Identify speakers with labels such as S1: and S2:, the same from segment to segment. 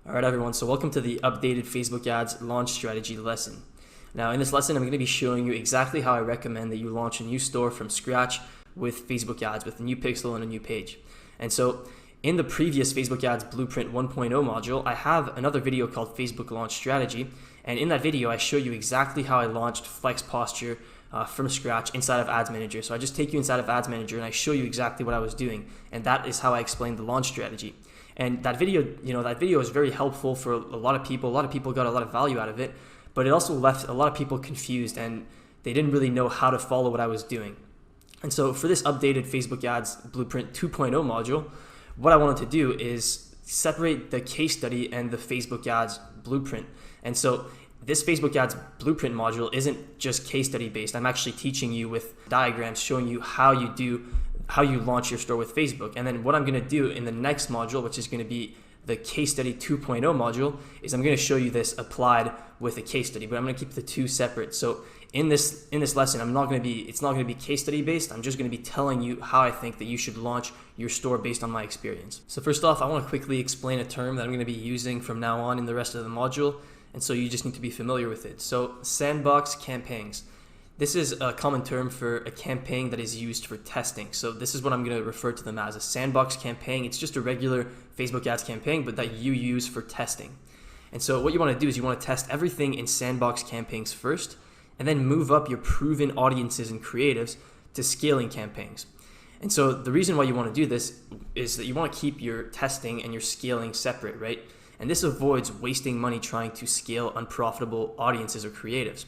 S1: All right, everyone, so welcome to the updated Facebook ads launch strategy lesson. Now, in this lesson, I'm going to be showing you exactly how I recommend that you launch a new store from scratch with Facebook ads, with a new pixel and a new page. And so in the previous Facebook ads blueprint 1.0 module, I have another video called Facebook launch strategy. And in that video, I show you exactly how I launched Flex Posture from scratch inside of Ads Manager. So I just take you inside of Ads Manager and I show you exactly what I was doing. And that is how I explained the launch strategy. And that video, is very helpful for a lot of people. A lot of people got a lot of value out of it, but it also left a lot of people confused and they didn't really know how to follow what I was doing. And so for this updated Facebook ads blueprint 2.0 module, what I wanted to do is separate the case study and the Facebook ads blueprint. And so this Facebook ads blueprint module isn't just case study based. I'm actually teaching you with diagrams, showing you how you launch your store with Facebook. And then what I'm going to do in the next module, which is going to be the case study 2.0 module, is I'm going to show you this applied with a case study, but I'm going to keep the two separate. So in this lesson, it's not going to be case study based. I'm just going to be telling you how I think that you should launch your store based on my experience. So first off, I want to quickly explain a term that I'm going to be using from now on in the rest of the module. And so you just need to be familiar with it. So sandbox campaigns. This is a common term for a campaign that is used for testing. So this is what I'm going to refer to them as, a sandbox campaign. It's just a regular Facebook ads campaign, but that you use for testing. And so what you want to do is you want to test everything in sandbox campaigns first, and then move up your proven audiences and creatives to scaling campaigns. And so the reason why you want to do this is that you want to keep your testing and your scaling separate, right? And this avoids wasting money trying to scale unprofitable audiences or creatives.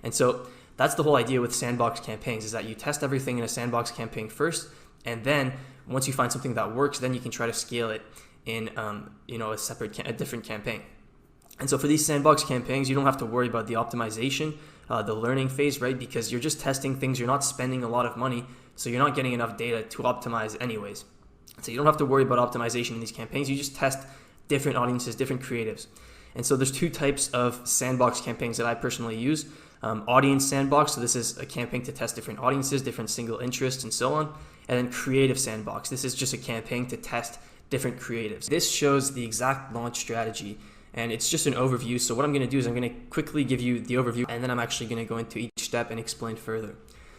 S1: And so that's the whole idea with sandbox campaigns, is that you test everything in a sandbox campaign first, and then once you find something that works, then you can try to scale it in a different campaign. And so for these sandbox campaigns, you don't have to worry about the optimization, the learning phase, right? Because you're just testing things, you're not spending a lot of money, so you're not getting enough data to optimize anyways. So you don't have to worry about optimization in these campaigns, you just test different audiences, different creatives. And so there's two types of sandbox campaigns that I personally use. Audience sandbox, so this is a campaign to test different audiences, different single interests, and so on. And then creative sandbox, this is just a campaign to test different creatives. This shows the exact launch strategy, and it's just an overview. So what I'm going to do is I'm going to quickly give you the overview, and then I'm actually going to go into each step and explain further.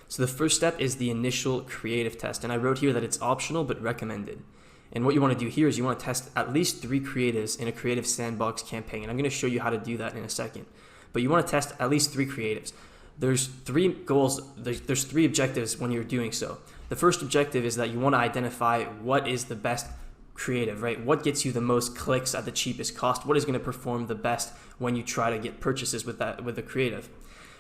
S1: So the first step is the initial creative test, and I wrote here that it's optional but recommended. And what you want to do here is you want to test at least 3 creatives in a creative sandbox campaign, and I'm going to show you how to do that in a second. But you want to test at least 3 creatives. There's 3 goals, there's 3 objectives when you're doing so. The first objective is that you want to identify what is the best creative, right? What gets you the most clicks at the cheapest cost? What is going to perform the best when you try to get purchases with the creative?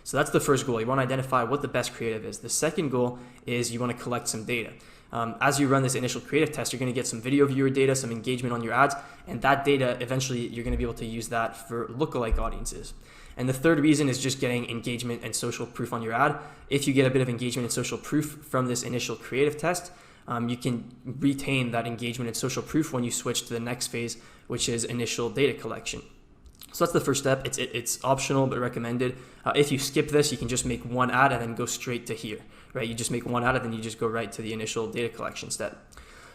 S1: So that's the first goal. You want to identify what the best creative is. The second goal is you want to collect some data. As you run this initial creative test, you're going to get some video viewer data, some engagement on your ads, and that data, eventually, you're going to be able to use that for lookalike audiences. And the third reason is just getting engagement and social proof on your ad. If you get a bit of engagement and social proof from this initial creative test, you can retain that engagement and social proof when you switch to the next phase, which is initial data collection. So that's the first step. It's optional but recommended. If you skip this, you can just make one ad and then go straight to here, right? You just make one ad and then you just go right to the initial data collection step.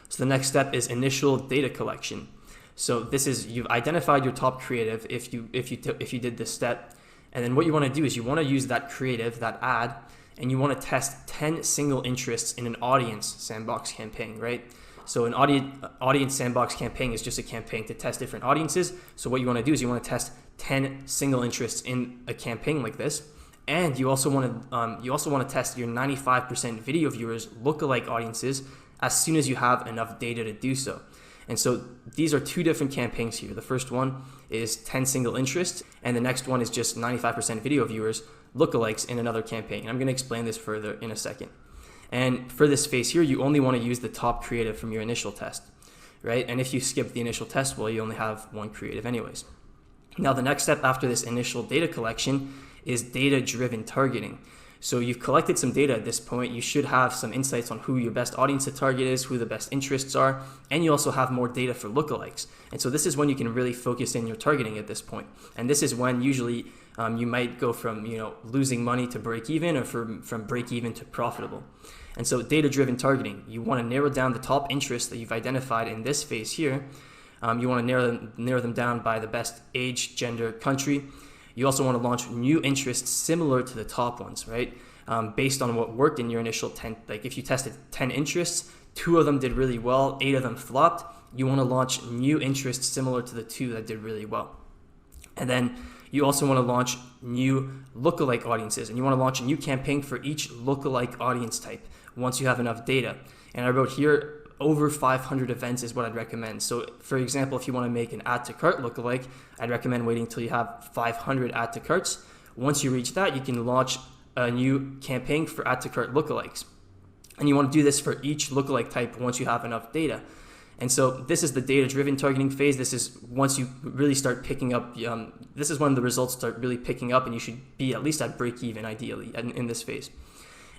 S1: So the next step is initial data collection. So this is, you've identified your top creative if you did this step, and then what you want to do is you want to use that creative, that ad, and you want to test 10 single interests in an audience sandbox campaign, right? So an audience sandbox campaign is just a campaign to test different audiences. So what you want to do is you want to test 10 single interests in a campaign like this, and you also want to test your 95% video viewers lookalike audiences as soon as you have enough data to do so. And so these are 2 different campaigns here. The first one is 10 single interests, and the next one is just 95% video viewers lookalikes in another campaign. And I'm going to explain this further in a second. And for this phase here, you only want to use the top creative from your initial test, right? And if you skip the initial test, well, you only have 1 creative anyways. Now, the next step after this initial data collection is data-driven targeting. So you've collected some data at this point. You should have some insights on who your best audience to target is, who the best interests are, and you also have more data for lookalikes. And so this is when you can really focus in your targeting at this point. And this is when usually you might go from losing money to break even, or from break even to profitable. And so data-driven targeting, you want to narrow down the top interests that you've identified in this phase here, You want to narrow them down by the best age, gender, country. You also want to launch new interests similar to the top ones, right? Based on what worked in your initial 10, like if you tested 10 interests, 2 of them did really well, 8 of them flopped, you want to launch new interests similar to the 2 that did really well. And then you also want to launch new lookalike audiences, and you want to launch a new campaign for each lookalike audience type once you have enough data. And I wrote here, over 500 events is what I'd recommend. So for example, if you want to make an add to cart lookalike, I'd recommend waiting until you have 500 add to carts. Once you reach that, you can launch a new campaign for add to cart lookalikes. And you want to do this for each lookalike type once you have enough data. And so this is the data-driven targeting phase. This is once you really start picking up, this is when the results start really picking up, and you should be at least at break even ideally in this phase.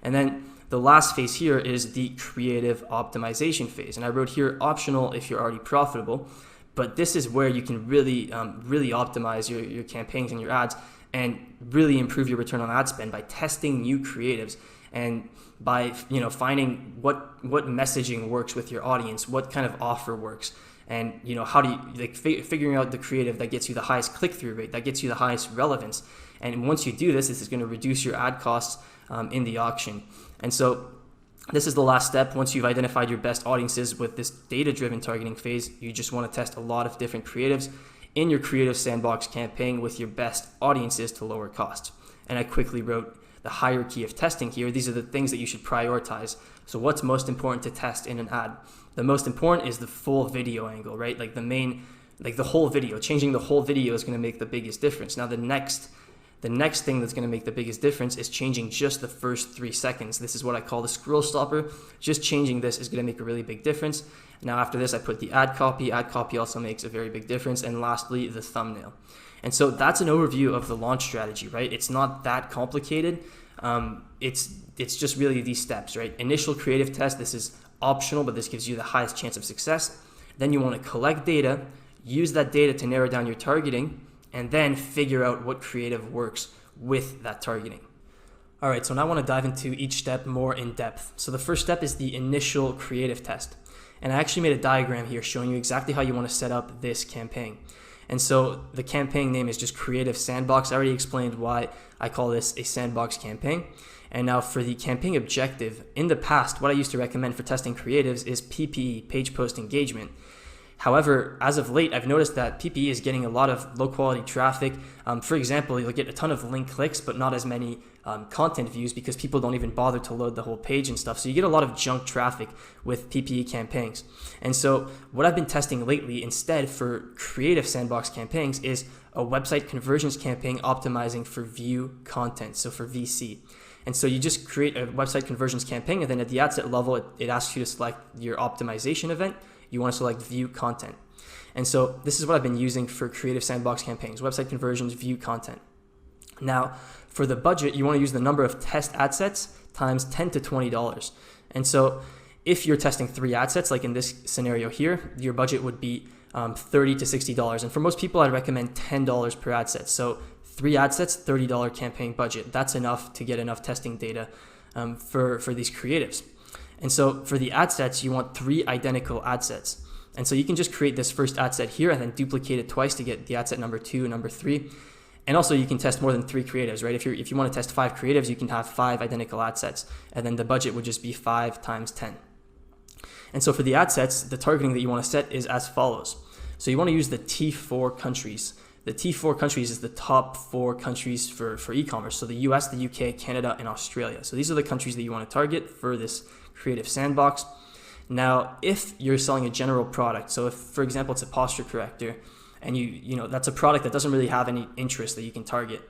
S1: And then the last phase here is the creative optimization phase. And I wrote here optional if you're already profitable, but this is where you can really optimize your campaigns and your ads and really improve your return on ad spend by testing new creatives and by finding what messaging works with your audience, what kind of offer works, and how do you figuring out the creative that gets you the highest click-through rate, that gets you the highest relevance. And once you do this, this is going to reduce your ad costs in the auction. And so this is the last step. Once you've identified your best audiences with this data-driven targeting phase, you just want to test a lot of different creatives in your creative sandbox campaign with your best audiences to lower costs. And I quickly wrote the hierarchy of testing here. These are the things that you should prioritize. So what's most important to test in an ad? The most important is the full video angle, right? Like the whole video. Changing the whole video is going to make the biggest difference. Now the next thing that's going to make the biggest difference is changing just the first 3 seconds. This is what I call the scroll stopper. Just changing this is going to make a really big difference. Now after this, I put the ad copy. Ad copy also makes a very big difference. And lastly, the thumbnail. And so that's an overview of the launch strategy, right? It's not that complicated. It's just really these steps, right? Initial creative test, this is optional, but this gives you the highest chance of success. Then you want to collect data, use that data to narrow down your targeting, and then figure out what creative works with that targeting. All right, so now I want to dive into each step more in depth. So the first step is the initial creative test. And I actually made a diagram here showing you exactly how you want to set up this campaign. And so the campaign name is just Creative Sandbox. I already explained why I call this a sandbox campaign. And now for the campaign objective, in the past, what I used to recommend for testing creatives is PPE, page post engagement. However, as of late, I've noticed that PPE is getting a lot of low quality traffic. For example, you'll get a ton of link clicks, but not as many content views because people don't even bother to load the whole page and stuff. So you get a lot of junk traffic with PPE campaigns. And so what I've been testing lately instead for creative sandbox campaigns is a website conversions campaign optimizing for view content, so for VC. And so you just create a website conversions campaign, and then at the ad set level, it asks you to select your optimization event. You want to select view content. And so this is what I've been using for creative sandbox campaigns, website conversions, view content. Now, for the budget, you want to use the number of test ad sets times $10 to $20. And so if you're testing 3 ad sets, like in this scenario here, your budget would be $30 to $60. And for most people, I'd recommend $10 per ad set. So 3 ad sets, $30 campaign budget. That's enough to get enough testing data for these creatives. And so for the ad sets, you want 3 identical ad sets. And so you can just create this first ad set here and then duplicate it twice to get the ad set number 2 and number 3. And also you can test more than 3 creatives, right? If you want to test 5 creatives, you can have 5 identical ad sets. And then the budget would just be 5 times 10. And so for the ad sets, the targeting that you want to set is as follows. So you want to use the T4 countries. The T4 countries is the top 4 countries for e-commerce. So the US, the UK, Canada, and Australia. So these are the countries that you want to target for this creative sandbox. Now, if you're selling a general product, so if, for example, it's a posture corrector, and that's a product that doesn't really have any interest that you can target.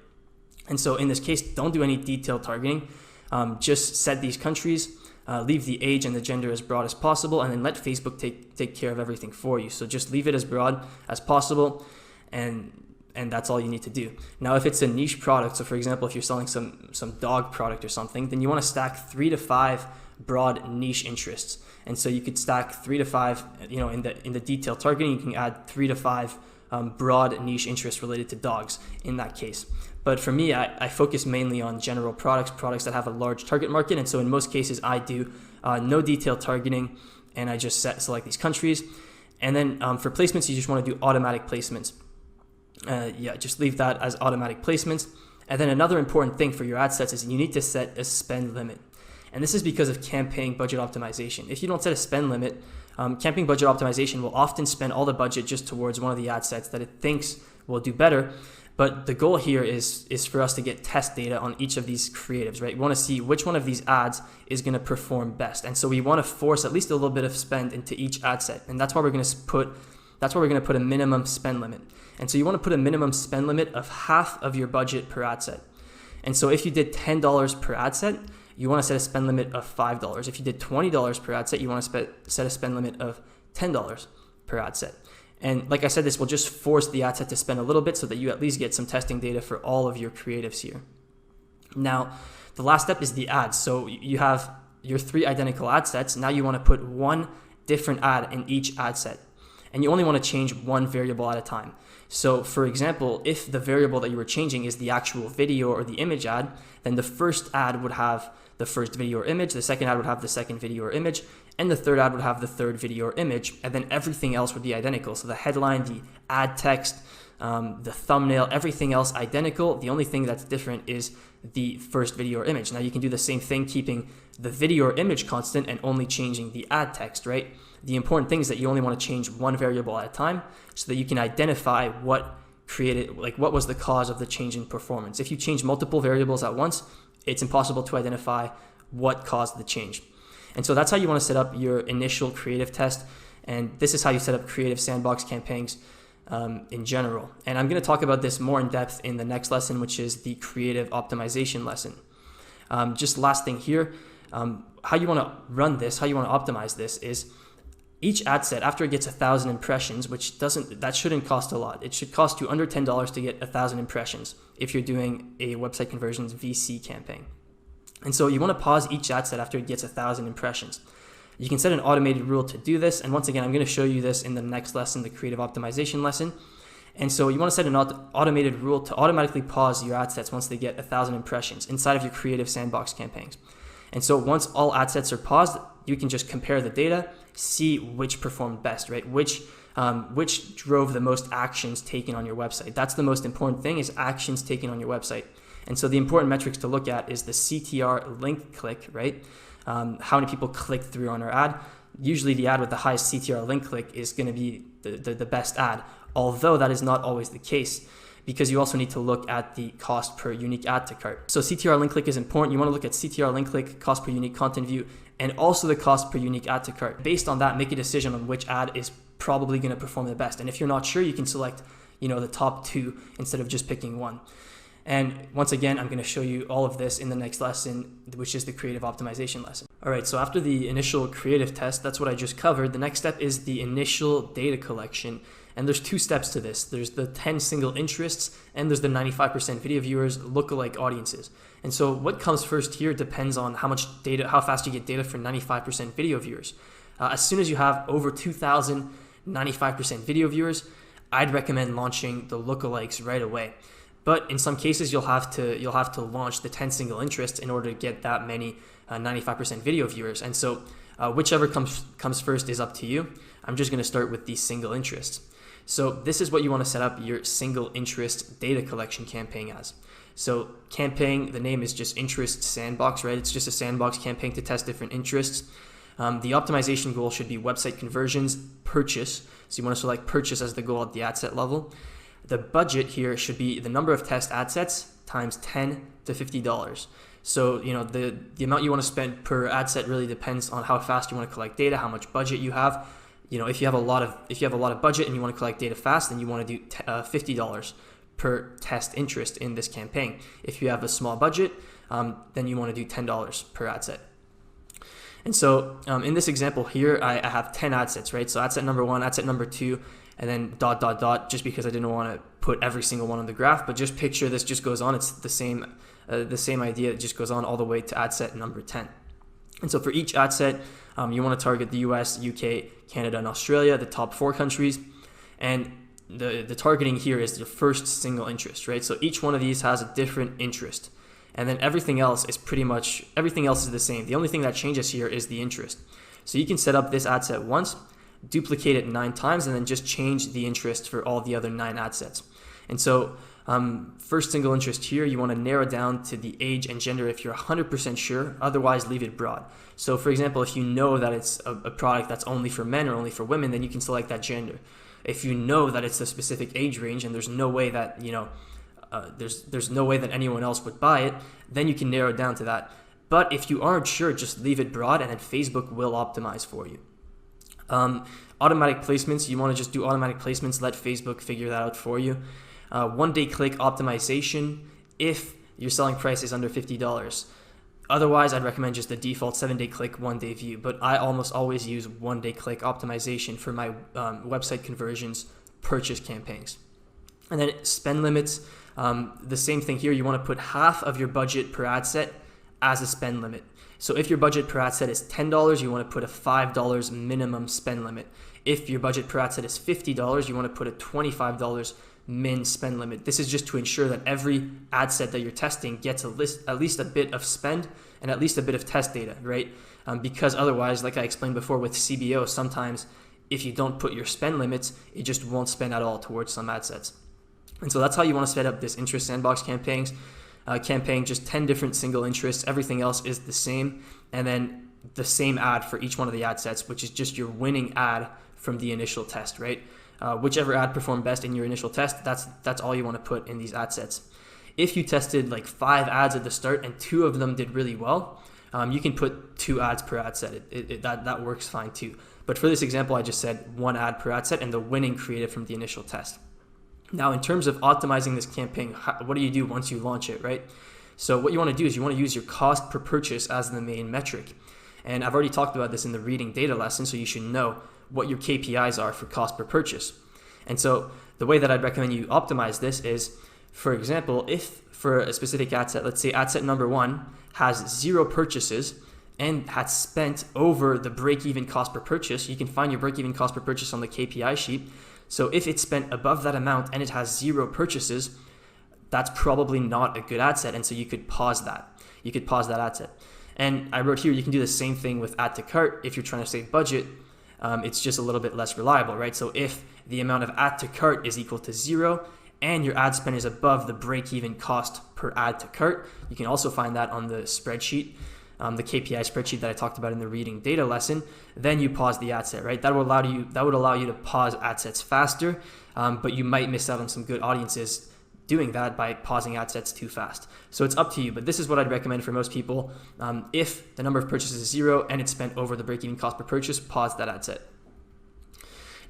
S1: And so in this case, don't do any detailed targeting. Just set these countries, leave the age and the gender as broad as possible, and then let Facebook take care of everything for you. So just leave it as broad as possible, and that's all you need to do. Now, if it's a niche product, so for example, if you're selling some dog product or something, then you want to stack 3 to 5 broad niche interests. And so you could stack 3 to 5, in the detailed targeting, you can add 3 to 5 broad niche interests related to dogs in that case. But for me, I focus mainly on general products that have a large target market. And so in most cases, I do no detailed targeting, and I just select these countries. And then for placements, you just want to do automatic placements. Just leave that as automatic placements. And then another important thing for your ad sets is you need to set a spend limit. And this is because of campaign budget optimization. If you don't set a spend limit, campaign budget optimization will often spend all the budget just towards one of the ad sets that it thinks will do better. But the goal here is for us to get test data on each of these creatives, right? We want to see which one of these ads is going to perform best. And so we want to force at least a little bit of spend into each ad set. And that's why we're going to put a minimum spend limit. And so you want to put a minimum spend limit of half of your budget per ad set. And so if you did $10 per ad set, you want to set a spend limit of $5. If you did $20 per ad set, you want to set a spend limit of $10 per ad set. And like I said, this will just force the ad set to spend a little bit so that you at least get some testing data for all of your creatives here. Now, the last step is the ads. So you have your 3 identical ad sets. Now you want to put one different ad in each ad set. And you only want to change one variable at a time. So for example, if the variable that you were changing is the actual video or the image ad, then the first ad would have the first video or image, the second ad would have the second video or image, and the third ad would have the third video or image, and then everything else would be identical. So the headline, the ad text, the thumbnail, everything else identical. The only thing that's different is the first video or image. Now you can do the same thing, keeping the video or image constant and only changing the ad text, right? The important thing is that you only want to change one variable at a time so that you can identify what was the cause of the change in performance. If you change multiple variables at once, it's impossible to identify what caused the change. And so that's how you want to set up your initial creative test. And this is how you set up creative sandbox campaigns in general. And I'm going to talk about this more in depth in the next lesson, which is the creative optimization lesson. Just last thing here, how you want to run this, how you want to optimize this is each ad set, after it gets 1,000 impressions, that shouldn't cost a lot. It should cost you under $10 to get 1,000 impressions if you're doing a website conversions VC campaign. And so you want to pause each ad set after it gets 1,000 impressions. You can set an automated rule to do this. And once again, I'm going to show you this in the next lesson, the creative optimization lesson. And so you want to set an automated rule to automatically pause your ad sets once they get 1,000 impressions inside of your creative sandbox campaigns. And so once all ad sets are paused, you can just compare the data, see which performed best, right? Which drove the most actions taken on your website. That's the most important thing, is actions taken on your website. And so the important metrics to look at is the CTR link click, right? How many people click through on our ad. Usually the ad with the highest CTR link click is going to be the best ad, although that is not always the case, because you also need to look at the cost per unique add to cart. So CTR link click is important. You want to look at CTR link click, cost per unique content view, and also the cost per unique add to cart. Based on that, make a decision on which ad is probably going to perform the best. And if you're not sure, you can select, the top 2 instead of just picking one. And once again, I'm going to show you all of this in the next lesson, which is the creative optimization lesson. All right, so after the initial creative test, that's what I just covered. The next step is the initial data collection. And there's 2 steps to this. There's the 10 single interests, and there's the 95% video viewers, lookalike audiences. And so what comes first here depends on how fast you get data for 95% video viewers. As soon as you have over 2,000 95% video viewers, I'd recommend launching the lookalikes right away. But in some cases, you'll have to launch the 10 single interests in order to get that many 95% video viewers. And so whichever comes first is up to you. I'm just going to start with the single interests. So this is what you want to set up your single interest data collection campaign as. So campaign, the name is just interest sandbox, right? It's just a sandbox campaign to test different interests. The optimization goal should be website conversions, purchase. So you want to select purchase as the goal at the ad set level. The budget here should be the number of test ad sets times $10 to $50. So, the amount you want to spend per ad set really depends on how fast you want to collect data, how much budget you have. If you have a lot of budget and you want to collect data fast, then you want to do $50 per test interest in this campaign. If you have a small budget, then you want to do $10 per ad set. And so in this example here, I have 10 ad sets, right? So ad set number 1, ad set number 2, and then ... just because I didn't want to put every single one on the graph, but just picture this just goes on. It's the same idea. It just goes on all the way to ad set number 10. And so for each ad set, you want to target the US, UK, Canada, and Australia, the top 4 countries. And the targeting here is the first single interest, right? So each one of these has a different interest. And then everything else is the same. The only thing that changes here is the interest. So you can set up this ad set once, duplicate it 9 times, and then just change the interest for all the other 9 ad sets. And so first single interest here, you want to narrow down to the age and gender if you're 100% sure, otherwise leave it broad. So for example, if you know that it's a product that's only for men or only for women, then you can select that gender. If you know that it's a specific age range and there's no way that, there's no way that anyone else would buy it, then you can narrow it down to that. But if you aren't sure, just leave it broad, and then Facebook will optimize for you. Automatic placements, you want to just do automatic placements, let Facebook figure that out for you. One-day click optimization if your selling price is under $50. Otherwise, I'd recommend just the default 7-day click, 1-day view. But I almost always use 1-day click optimization for my website conversions purchase campaigns. And then spend limits, the same thing here. You want to put half of your budget per ad set as a spend limit. So if your budget per ad set is $10, you want to put a $5 minimum spend limit. If your budget per ad set is $50, you want to put a $25 min spend limit. This is just to ensure that every ad set that you're testing gets at least a bit of spend and at least a bit of test data, right? Because otherwise, like I explained before with CBO, sometimes if you don't put your spend limits, it just won't spend at all towards some ad sets. And so that's how you want to set up this interest sandbox campaign, just 10 different single interests. Everything else is the same. And then the same ad for each one of the ad sets, which is just your winning ad from the initial test, right? Whichever ad performed best in your initial test, that's all you want to put in these ad sets. If you tested like 5 ads at the start and 2 of them did really well, you can put 2 ads per ad set. That works fine too. But for this example, I just said 1 ad per ad set and the winning creative from the initial test. Now, in terms of optimizing this campaign, what do you do once you launch it, right? So what you want to do is you want to use your cost per purchase as the main metric. And I've already talked about this in the reading data lesson, so you should know what your KPIs are for cost per purchase. And so the way that I'd recommend you optimize this is, for example, if for a specific ad set, let's say ad set number 1 has 0 purchases and had spent over the break-even cost per purchase, you can find your break-even cost per purchase on the KPI sheet. So if it spent above that amount and it has 0 purchases, that's probably not a good ad set. And so you could pause that. You could pause that ad set. And I wrote here, you can do the same thing with add to cart if you're trying to save budget. It's just a little bit less reliable, right? So if the amount of add to cart is equal to 0 and your ad spend is above the break-even cost per add to cart, you can also find that on the spreadsheet, the KPI spreadsheet that I talked about in the reading data lesson. Then you pause the ad set, right? That would allow you to pause ad sets faster, but you might miss out on some good audiences doing that by pausing ad sets too fast. So it's up to you, but this is what I'd recommend for most people. If the number of purchases is 0 and it's spent over the break-even cost per purchase, pause that ad set.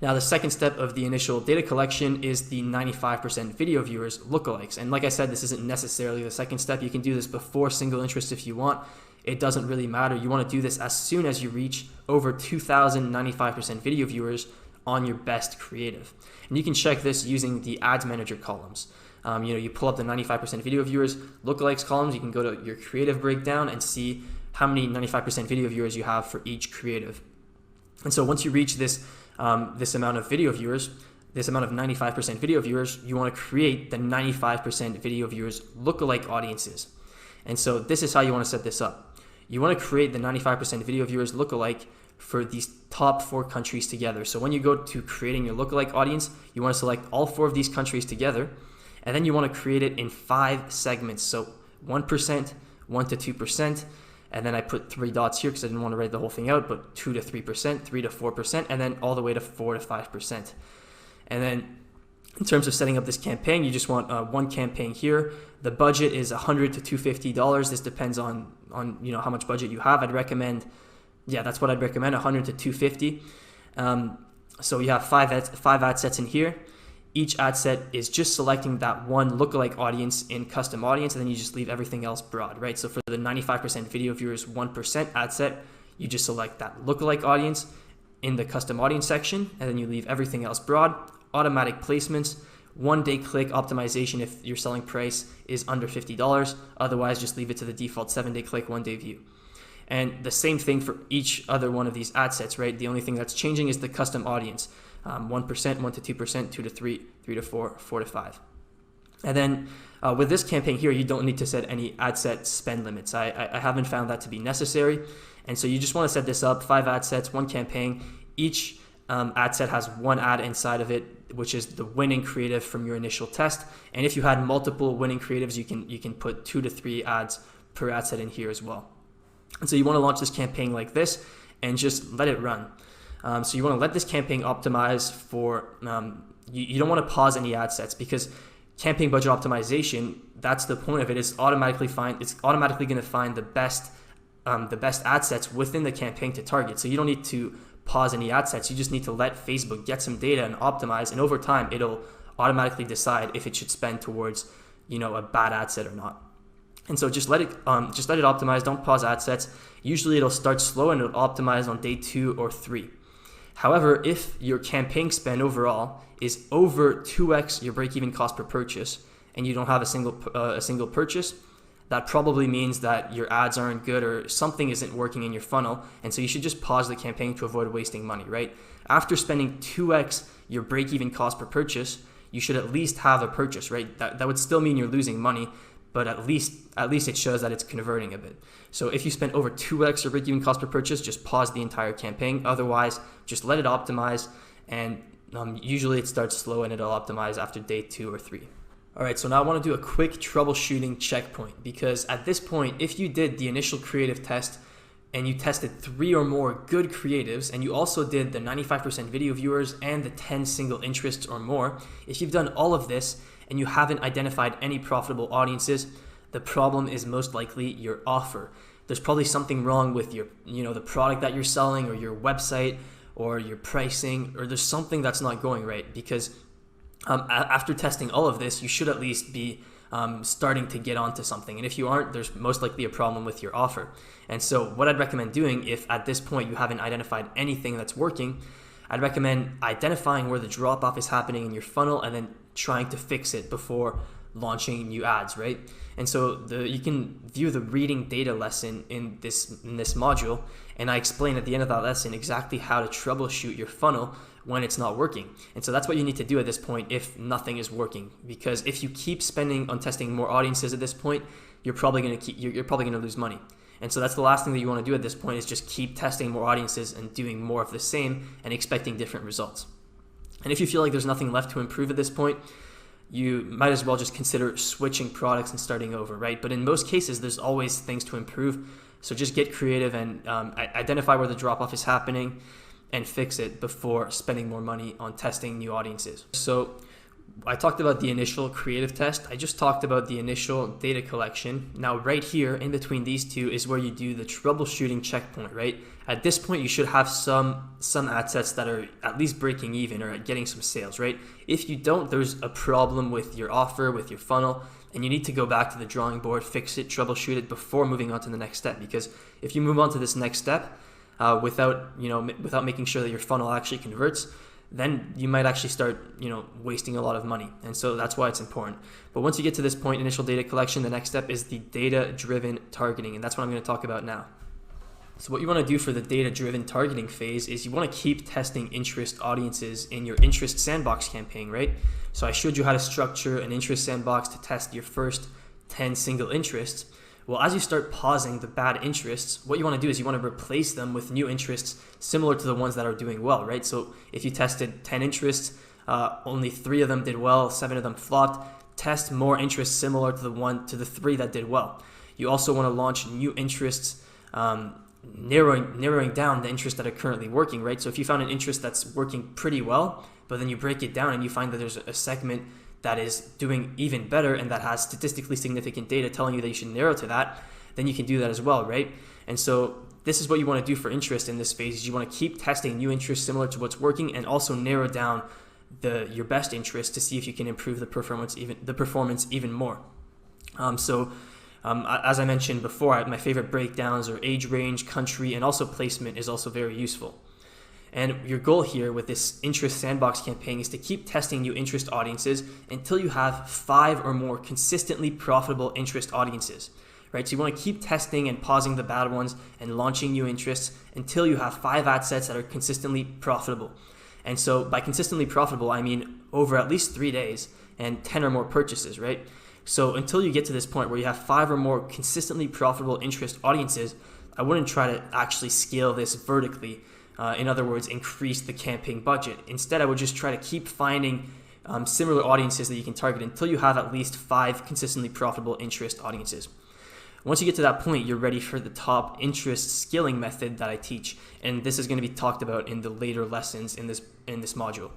S1: Now, the second step of the initial data collection is the 95% video viewers lookalikes. And like I said, this isn't necessarily the second step. You can do this before single interest if you want. It doesn't really matter. You want to do this as soon as you reach over 2,000 95% video viewers on your best creative. And you can check this using the ads manager columns. You pull up the 95% video viewers lookalikes columns. You can go to your creative breakdown and see how many 95% video viewers you have for each creative. And so once you reach this amount of video viewers, this amount of 95% video viewers, you want to create the 95% video viewers lookalike audiences. And so this is how you want to set this up. You want to create the 95% video viewers lookalike for these top 4 countries together. So when you go to creating your lookalike audience, you want to select all 4 of these countries together, and then you want to create it in 5 segments. So 1%, 1 to 2%, and then I put 3 dots here because I didn't want to write the whole thing out, but 2 to 3%, 3 to 4%, and then all the way to 4 to 5%. And then in terms of setting up this campaign, you just want one campaign here. The budget is $100 to $250. This depends on how much budget you have. That's what I'd recommend, $100 to $250. So you have 5 ad sets in here. Each ad set is just selecting that one lookalike audience in custom audience, and then you just leave everything else broad, right? So for the 95% video viewers 1% ad set, you just select that lookalike audience in the custom audience section, and then you leave everything else broad. Automatic placements, 1-day click optimization if your selling price is under $50. Otherwise, just leave it to the default 7-day click, 1-day view. And the same thing for each other one of these ad sets, right? The only thing that's changing is the custom audience. 1%, 1 to 2%, 2 to 3, 3 to 4, 4 to 5. And then with this campaign here, you don't need to set any ad set spend limits. I haven't found that to be necessary. And so you just want to set this up, 5 ad sets, 1 campaign. Each ad set has one ad inside of it, which is the winning creative from your initial test. And if you had multiple winning creatives, you can put 2 to 3 ads per ad set in here as well. And so you want to launch this campaign like this and just let it run. So you want to let this campaign optimize for, you don't want to pause any ad sets, because campaign budget optimization, that's the point of it, is automatically going to find the best ad sets within the campaign to target. So you don't need to pause any ad sets. You just need to let Facebook get some data and optimize, and over time it'll automatically decide if it should spend towards, a bad ad set or not. And so just let it optimize. Don't pause ad sets. Usually it'll start slow and it'll optimize on day 2 or 3. However, if your campaign spend overall is over 2x your break-even cost per purchase, and you don't have a single purchase, that probably means that your ads aren't good or something isn't working in your funnel. And so you should just pause the campaign to avoid wasting money, right? After spending 2x your break-even cost per purchase, you should at least have a purchase, right? That would still mean you're losing money, but at least it shows that it's converting a bit. So if you spend over 2x your break-even cost per purchase, just pause the entire campaign. Otherwise, just let it optimize, and usually it starts slow and it'll optimize after day 2 or 3. All right, so now I want to do a quick troubleshooting checkpoint, because at this point, if you did the initial creative test and you tested 3 or more good creatives, and you also did the 95% video viewers and the 10 single interests or more, if you've done all of this and you haven't identified any profitable audiences, the problem is most likely your offer. There's probably something wrong with your, the product that you're selling, or your website, or your pricing, or there's something that's not going right, because after testing all of this, you should at least be starting to get onto something. And if you aren't, there's most likely a problem with your offer. And so what I'd recommend doing, if at this point you haven't identified anything that's working, I'd recommend identifying where the drop off is happening in your funnel and then trying to fix it before launching new ads, right? And so you can view the reading data lesson in this module, and I explain at the end of that lesson exactly how to troubleshoot your funnel when it's not working. And so that's what you need to do at this point if nothing is working, because if you keep spending on testing more audiences at this point, you're probably going to lose money. And so that's the last thing that you want to do at this point, is just keep testing more audiences and doing more of the same and expecting different results. And if you feel like there's nothing left to improve at this point, you might as well just consider switching products and starting over, right? But in most cases, there's always things to improve. So just get creative and identify where the drop-off is happening and fix it before spending more money on testing new audiences. So I talked about the initial creative test. I just talked about the initial data collection. Now right here in between these two is where you do the troubleshooting checkpoint, right? At this point, you should have some ad sets that are at least breaking even or getting some sales, right? If you don't, there's a problem with your offer, with your funnel, and you need to go back to the drawing board, fix it, troubleshoot it before moving on to the next step. Because if you move on to this next step without making sure that your funnel actually converts, then you might actually start, wasting a lot of money. And so that's why it's important. But once you get to this point, initial data collection, the next step is the data-driven targeting. And that's what I'm going to talk about now. So what you want to do for the data-driven targeting phase is you want to keep testing interest audiences in your interest sandbox campaign, right? So I showed you how to structure an interest sandbox to test your first 10 single interests. Well, as you start pausing the bad interests, what you want to do is you want to replace them with new interests similar to the ones that are doing well, right? So if you tested 10 interests, only 3 of them did well, 7 of them flopped, test more interests similar to the 3 that did well. You also want to launch new interests, narrowing down the interests that are currently working, right? So if you found an interest that's working pretty well, but then you break it down and you find that there's a segment that is doing even better and that has statistically significant data telling you that you should narrow to that, then you can do that as well, right? And so this is what you want to do for interest in this phase, is you want to keep testing new interests similar to what's working and also narrow down your best interest to see if you can improve the performance even more. As I mentioned before, my favorite breakdowns are age range, country, and also placement is also very useful. And your goal here with this interest sandbox campaign is to keep testing new interest audiences until you have 5 or more consistently profitable interest audiences, right? So you want to keep testing and pausing the bad ones and launching new interests until you have 5 ad sets that are consistently profitable. And so by consistently profitable, I mean over at least 3 days and 10 or more purchases, right? So until you get to this point where you have 5 or more consistently profitable interest audiences, I wouldn't try to actually scale this vertically. In other words, increase the campaign budget. Instead, I would just try to keep finding similar audiences that you can target until you have at least 5 consistently profitable interest audiences. Once you get to that point, you're ready for the top interest scaling method that I teach, and this is going to be talked about in the later lessons in this module.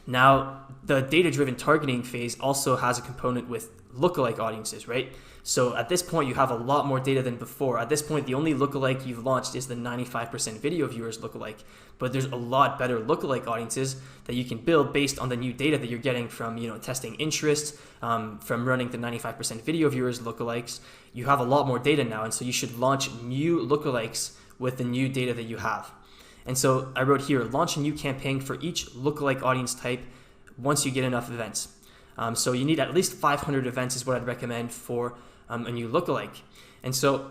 S1: Now, the data-driven targeting phase also has a component with lookalike audiences, right? So at this point, you have a lot more data than before. At this point, the only lookalike you've launched is the 95% video viewers lookalike, but there's a lot better lookalike audiences that you can build based on the new data that you're getting from, testing interest, from running the 95% video viewers lookalikes. You have a lot more data now, and so you should launch new lookalikes with the new data that you have. And so I wrote here, launch a new campaign for each lookalike audience type once you get enough events. So you need at least 500 events is what I'd recommend for a new lookalike. And so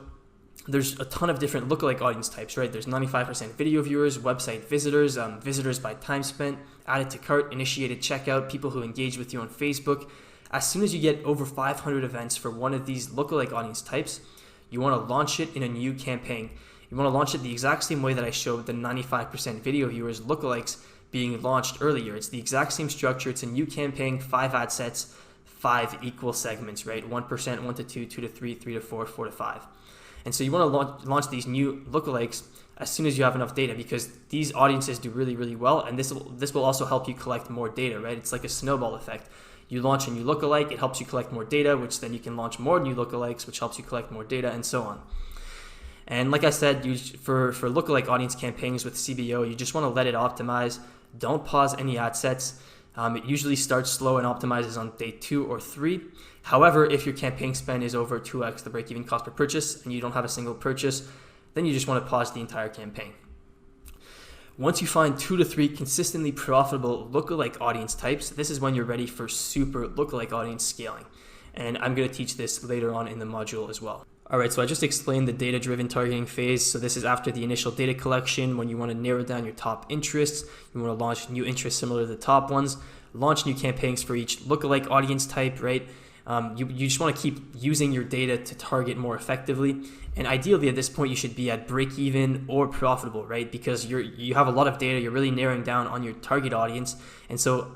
S1: there's a ton of different lookalike audience types, right? There's 95% video viewers, website visitors, visitors by time spent, added to cart, initiated checkout, people who engage with you on Facebook. As soon as you get over 500 events for one of these lookalike audience types, you want to launch it in a new campaign. You want to launch it the exact same way that I showed the 95% video viewers lookalikes being launched earlier. It's the exact same structure. It's a new campaign, 5 ad sets, 5 equal segments, right? 1%, 1 to 2, 2 to 3, 3 to 4, 4 to 5. And so you want to launch these new lookalikes as soon as you have enough data, because these audiences do really, really well, and this will also help you collect more data, right? It's like a snowball effect. You launch a new lookalike, it helps you collect more data, which then you can launch more new lookalikes, which helps you collect more data, and so on. And like I said, for lookalike audience campaigns with CBO, you just want to let it optimize. Don't pause any ad sets. It usually starts slow and optimizes on day 2 or 3. However, if your campaign spend is over 2x the break-even cost per purchase and you don't have a single purchase, then you just want to pause the entire campaign. Once you find 2 to 3 consistently profitable lookalike audience types, this is when you're ready for super lookalike audience scaling. And I'm going to teach this later on in the module as well. All right, so I just explained the data-driven targeting phase. So this is after the initial data collection, when you want to narrow down your top interests. You want to launch new interests similar to the top ones. Launch new campaigns for each lookalike audience type, right? You just want to keep using your data to target more effectively. And ideally at this point, you should be at break even or profitable, right? Because you have a lot of data, you're really narrowing down on your target audience. And so,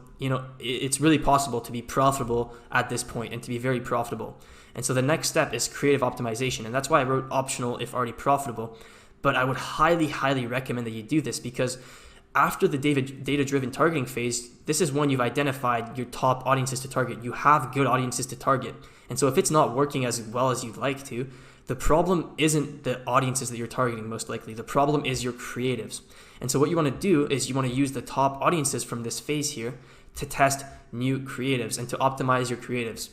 S1: it's really possible to be profitable at this point and to be very profitable. And so the next step is creative optimization. And that's why I wrote optional if already profitable. But I would highly, highly recommend that you do this, because after the data-driven targeting phase, this is when you've identified your top audiences to target. You have good audiences to target. And so if it's not working as well as you'd like to, the problem isn't the audiences that you're targeting, most likely. The problem is your creatives. And so what you want to do is you want to use the top audiences from this phase here to test new creatives and to optimize your creatives.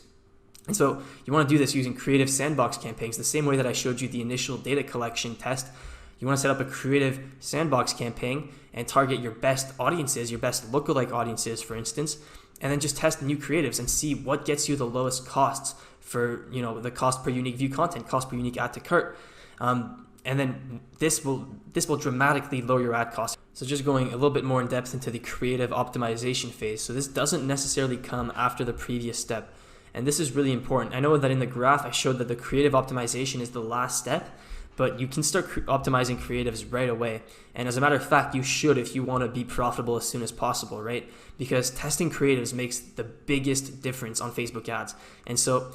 S1: And so you want to do this using creative sandbox campaigns, the same way that I showed you the initial data collection test. You want to set up a creative sandbox campaign and target your best audiences, your best lookalike audiences, for instance, and then just test new creatives and see what gets you the lowest costs for, the cost per unique view content, cost per unique add to cart. And then this will dramatically lower your ad costs. So just going a little bit more in depth into the creative optimization phase. So this doesn't necessarily come after the previous step. And this is really important. I know that in the graph I showed that the creative optimization is the last step, but you can start optimizing creatives right away. And as a matter of fact, you should if you want to be profitable as soon as possible, right? Because testing creatives makes the biggest difference on Facebook ads. And so,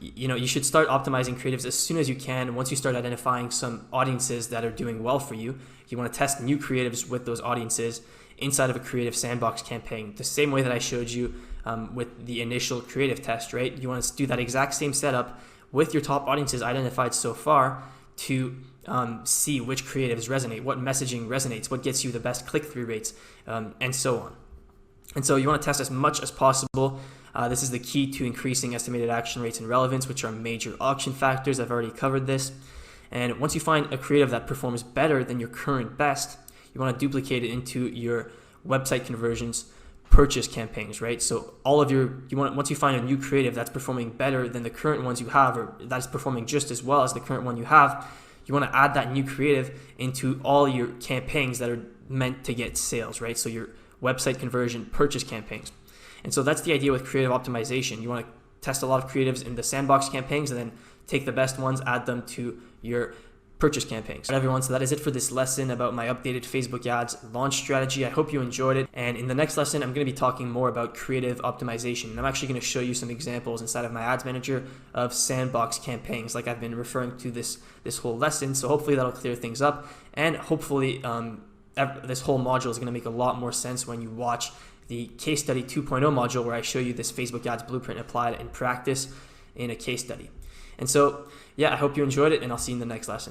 S1: you should start optimizing creatives as soon as you can. Once you start identifying some audiences that are doing well for you, you want to test new creatives with those audiences inside of a creative sandbox campaign, the same way that I showed you with the initial creative test, right? You want to do that exact same setup with your top audiences identified so far to see which creatives resonate, what messaging resonates, what gets you the best click-through rates, and so on. And so you want to test as much as possible. This is the key to increasing estimated action rates and relevance, which are major auction factors. I've already covered this. And once you find a creative that performs better than your current best, you want to duplicate it into your website conversions purchase campaigns, right? So once you find a new creative that's performing better than the current ones you have, or that's performing just as well as the current one you have, you want to add that new creative into all your campaigns that are meant to get sales, right? So your website conversion purchase campaigns. And so that's the idea with creative optimization. You want to test a lot of creatives in the sandbox campaigns and then take the best ones, add them to your purchase campaigns. All right, everyone, so that is it for this lesson about my updated Facebook ads launch strategy. I hope you enjoyed it. And in the next lesson, I'm going to be talking more about creative optimization. And I'm actually going to show you some examples inside of my ads manager of sandbox campaigns, like I've been referring to this whole lesson. So hopefully that'll clear things up. And hopefully this whole module is going to make a lot more sense when you watch the case study 2.0 module, where I show you this Facebook ads blueprint applied in practice in a case study. And so, yeah, I hope you enjoyed it, and I'll see you in the next lesson.